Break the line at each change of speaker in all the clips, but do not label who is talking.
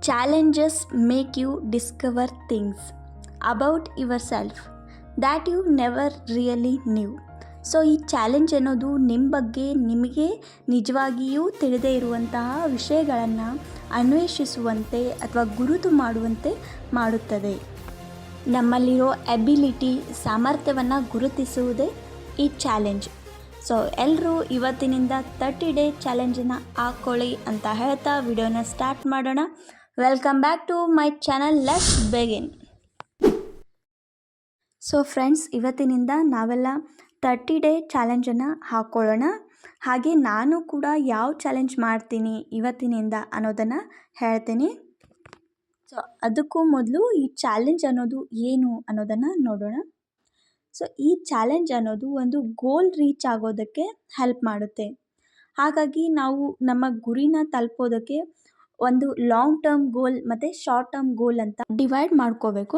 Challenges make you discover things about yourself that you never really knew. So ಈ challenge ಅನ್ನೋದು ನಿಮ್ಮ ಬಗ್ಗೆ ನಿಮಗೆ ನಿಜವಾಗಿಯೂ ತಿಳಿದೇ ಇರುವಂತಹ ವಿಷಯಗಳನ್ನು ಅನ್ವೇಷಿಸುವಂತೆ ಅಥವಾ ಗುರುತು ಮಾಡುವಂತೆ ಮಾಡುತ್ತದೆ. ನಮ್ಮಲ್ಲಿರೋ ಎಬಿಲಿಟಿ ಸಾಮರ್ಥ್ಯವನ್ನು ಗುರುತಿಸುವುದೇ ಈ ಚಾಲೆಂಜ್. ಸೊ ಎಲ್ಲರೂ ಇವತ್ತಿನಿಂದ 30 ಡೇ ಚಾಲೆಂಜನ್ನು ಹಾಕ್ಕೊಳ್ಳಿ ಅಂತ ಹೇಳ್ತಾ ವಿಡಿಯೋನ ಸ್ಟಾರ್ಟ್ ಮಾಡೋಣ. Welcome back to my channel. Let's begin. So friends, ಇವತ್ತಿನಿಂದ ನಾವೆಲ್ಲ 30 ಡೇ ಚಾಲೆಂಜನ್ನು ಹಾಕ್ಕೊಳ್ಳೋಣ. ಹಾಗೆ ನಾನು ಕೂಡ ಯಾವ ಚಾಲೆಂಜ್ ಮಾಡ್ತೀನಿ ಇವತ್ತಿನಿಂದ ಅನ್ನೋದನ್ನು ಹೇಳ್ತೀನಿ. ಸೊ ಅದಕ್ಕೂ ಮೊದಲು ಈ ಚಾಲೆಂಜ್ ಅನ್ನೋದು ಏನು ಅನ್ನೋದನ್ನು ನೋಡೋಣ. ಸೊ ಈ ಚಾಲೆಂಜ್ ಅನ್ನೋದು ಒಂದು ಗೋಲ್ ರೀಚ್ ಆಗೋದಕ್ಕೆ ಹೆಲ್ಪ್ ಮಾಡುತ್ತೆ. ಹಾಗಾಗಿ ನಾವು ನಮ್ಮ ಗುರಿನ ತಲುಪೋದಕ್ಕೆ ಒಂದು ಲಾಂಗ್ ಟರ್ಮ್ ಗೋಲ್ ಮತ್ತು ಶಾರ್ಟ್ ಟರ್ಮ್ ಗೋಲ್ ಅಂತ ಡಿವೈಡ್ ಮಾಡ್ಕೋಬೇಕು.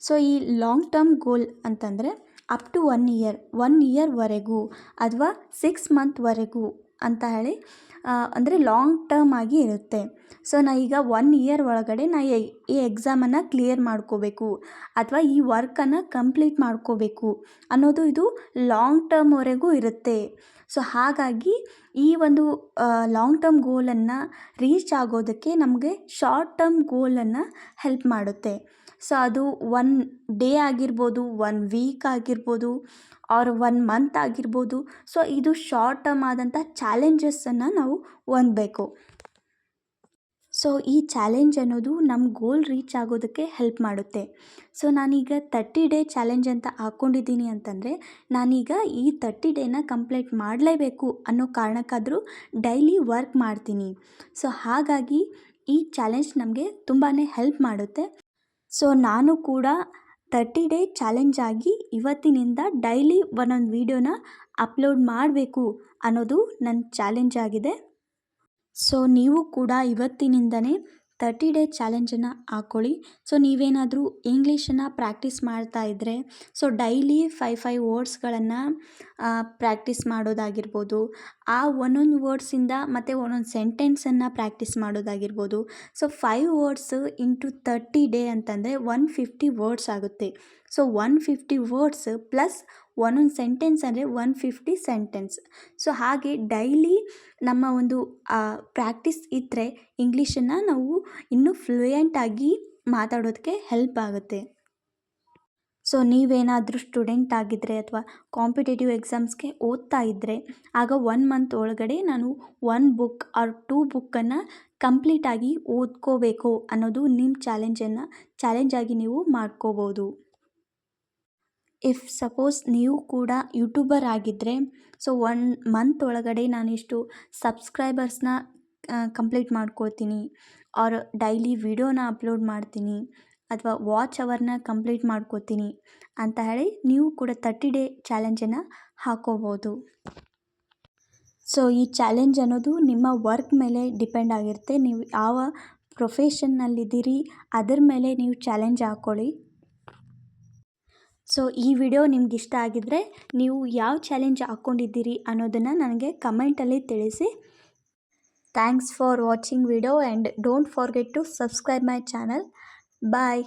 ಸೊ ಈ ಲಾಂಗ್ ಟರ್ಮ್ ಗೋಲ್ ಅಂತಂದರೆ ಅಪ್ ಟು 1 ಇಯರ್ವರೆಗೂ ಅಥವಾ 6 ಮಂತ್ವರೆಗೂ ಅಂತ ಹೇಳಿ ಅಂದರೆ ಲಾಂಗ್ ಟರ್ಮ್ ಆಗಿ ಇರುತ್ತೆ. ಸೊ ನಾ ಈಗ 1 ಇಯರ್ ಒಳಗಡೆ ನಾ ಈ ಎಕ್ಸಾಮನ್ನು ಕ್ಲಿಯರ್ ಮಾಡ್ಕೋಬೇಕು ಅಥವಾ ಈ ವರ್ಕನ್ನು ಕಂಪ್ಲೀಟ್ ಮಾಡ್ಕೋಬೇಕು ಅನ್ನೋದು ಇದು ಲಾಂಗ್ ಟರ್ಮ್ವರೆಗೂ ಇರುತ್ತೆ. ಸೊ ಹಾಗಾಗಿ ಈ ಒಂದು ಲಾಂಗ್ ಟರ್ಮ್ ಗೋಲನ್ನು ರೀಚ್ ಆಗೋದಕ್ಕೆ ನಮಗೆ ಶಾರ್ಟ್ ಟರ್ಮ್ ಗೋಲನ್ನು ಹೆಲ್ಪ್ ಮಾಡುತ್ತೆ. ಸೊ ಅದು 1 ಡೇ ಆಗಿರ್ಬೋದು, 1 ವೀಕ್ ಆಗಿರ್ಬೋದು, ಆರ್ 1 ಮಂತ್ ಆಗಿರ್ಬೋದು. ಸೊ ಇದು ಶಾರ್ಟ್ ಟರ್ಮ್ ಆದಂಥ ಚಾಲೆಂಜಸ್ಸನ್ನು ನಾವು ಹೊಂದಬೇಕು. ಸೊ ಈ ಚಾಲೆಂಜ್ ಅನ್ನೋದು ನಮ್ಮ ಗೋಲ್ ರೀಚ್ ಆಗೋದಕ್ಕೆ ಹೆಲ್ಪ್ ಮಾಡುತ್ತೆ. ಸೊ ನಾನೀಗ 30 ಡೇ ಚಾಲೆಂಜ್ ಅಂತ ಹಾಕ್ಕೊಂಡಿದ್ದೀನಿ ಅಂತಂದರೆ ನಾನೀಗ ಈ 30 ಡೇನ ಕಂಪ್ಲೀಟ್ ಮಾಡಲೇಬೇಕು ಅನ್ನೋ ಕಾರಣಕ್ಕಾದರೂ ಡೈಲಿ ವರ್ಕ್ ಮಾಡ್ತೀನಿ. ಸೊ ಹಾಗಾಗಿ ಈ ಚಾಲೆಂಜ್ ನಮಗೆ ತುಂಬಾ ಹೆಲ್ಪ್ ಮಾಡುತ್ತೆ. ಸೊ ನಾನು ಕೂಡ 30 ಡೇ ಚಾಲೆಂಜ್ ಆಗಿ ಇವತ್ತಿನಿಂದ ಡೈಲಿ ಒಂದೊಂದು ವೀಡಿಯೋನ ಅಪ್ಲೋಡ್ ಮಾಡಬೇಕು ಅನ್ನೋದು ನನ್ನ ಚಾಲೆಂಜ್ ಆಗಿದೆ. ಸೊ ನೀವು ಕೂಡ ಇವತ್ತಿನಿಂದನೇ 30 ಡೇ ಚಾಲೆಂಜನ್ನು ಹಾಕ್ಕೊಳ್ಳಿ. ಸೊ ನೀವೇನಾದರೂ ಇಂಗ್ಲೀಷನ್ನು ಪ್ರಾಕ್ಟೀಸ್ ಮಾಡ್ತಾ ಇದ್ದರೆ ಸೊ ಡೈಲಿ 5 ವರ್ಡ್ಸ್ಗಳನ್ನು ಪ್ರಾಕ್ಟೀಸ್ ಮಾಡೋದಾಗಿರ್ಬೋದು, ಆ ಒಂದೊಂದು ವರ್ಡ್ಸಿಂದ ಮತ್ತು ಒಂದೊಂದು ಸೆಂಟೆನ್ಸನ್ನು ಪ್ರಾಕ್ಟೀಸ್ ಮಾಡೋದಾಗಿರ್ಬೋದು. ಸೊ 5 ವರ್ಡ್ಸ್ ಇಂಟು 30 ಡೇ ಅಂತಂದರೆ 150 ವರ್ಡ್ಸ್ ಆಗುತ್ತೆ. ಸೊ 150 ವರ್ಡ್ಸ್ ಪ್ಲಸ್ ಒಂದೊಂದು ಸೆಂಟೆನ್ಸ್ ಅಂದರೆ 150 ಸೆಂಟೆನ್ಸ್. ಸೊ ಹಾಗೆ ಡೈಲಿ ನಮ್ಮ ಒಂದು ಪ್ರಾಕ್ಟೀಸ್ ಇದ್ದರೆ ಇಂಗ್ಲೀಷನ್ನು ನಾವು ಇನ್ನೂ ಫ್ಲೂಯೆಂಟಾಗಿ ಮಾತಾಡೋದಕ್ಕೆ ಹೆಲ್ಪ್ ಆಗುತ್ತೆ. ಸೊ ನೀವೇನಾದರೂ ಸ್ಟೂಡೆಂಟ್ ಆಗಿದ್ದರೆ ಅಥವಾ ಕಾಂಪಿಟೇಟಿವ್ ಎಕ್ಸಾಮ್ಸ್ಗೆ ಓದ್ತಾ ಇದ್ದರೆ ಆಗ 1 ಮಂತ್ ಒಳಗಡೆ ನಾನು 1 ಬುಕ್ ಆರ್ 2 ಬುಕ್ಕನ್ನು ಕಂಪ್ಲೀಟಾಗಿ ಓದ್ಕೋಬೇಕು ಅನ್ನೋದು ನಿಮ್ಮ ಚಾಲೆಂಜಾಗಿ ನೀವು ಮಾಡ್ಕೋಬೋದು. ಇಫ್ ಸಪೋಸ್ ನೀವು ಕೂಡ ಯೂಟ್ಯೂಬರ್ ಆಗಿದ್ದರೆ ಸೊ 1 ಮಂತ್ ಒಳಗಡೆ ನಾನಿಷ್ಟು ಸಬ್ಸ್ಕ್ರೈಬರ್ಸ್ನ ಕಂಪ್ಲೀಟ್ ಮಾಡ್ಕೋತೀನಿ, ಆರ್ ಡೈಲಿ ವಿಡಿಯೋನ ಅಪ್ಲೋಡ್ ಮಾಡ್ತೀನಿ ಅಥವಾ ವಾಚ್ ಅವರ್ನ ಕಂಪ್ಲೀಟ್ ಮಾಡ್ಕೋತೀನಿ ಅಂತ ಹೇಳಿ ನೀವು ಕೂಡ 30 ಡೇ ಚಾಲೆಂಜನ್ನು ಹಾಕೋಬೋದು. ಸೊ ಈ ಚಾಲೆಂಜ್ ಅನ್ನೋದು ನಿಮ್ಮ ವರ್ಕ್ ಮೇಲೆ ಡಿಪೆಂಡ್ ಆಗಿರುತ್ತೆ. ನೀವು ಯಾವ ಪ್ರೊಫೆಷನ್ನಲ್ಲಿದ್ದೀರಿ ಅದರ ಮೇಲೆ ನೀವು ಚಾಲೆಂಜ್ ಹಾಕ್ಕೊಳ್ಳಿ. ಸೊ ಈ ವಿಡಿಯೋ ನಿಮ್ಗೆ ಇಷ್ಟ ಆಗಿದ್ದರೆ ನೀವು ಯಾವ ಚಾಲೆಂಜ್ ಹಾಕ್ಕೊಂಡಿದ್ದೀರಿ ಅನ್ನೋದನ್ನು ನನಗೆ ಕಮೆಂಟಲ್ಲಿ ತಿಳಿಸಿ. Thanks for watching video and don't forget to subscribe my channel. Bye.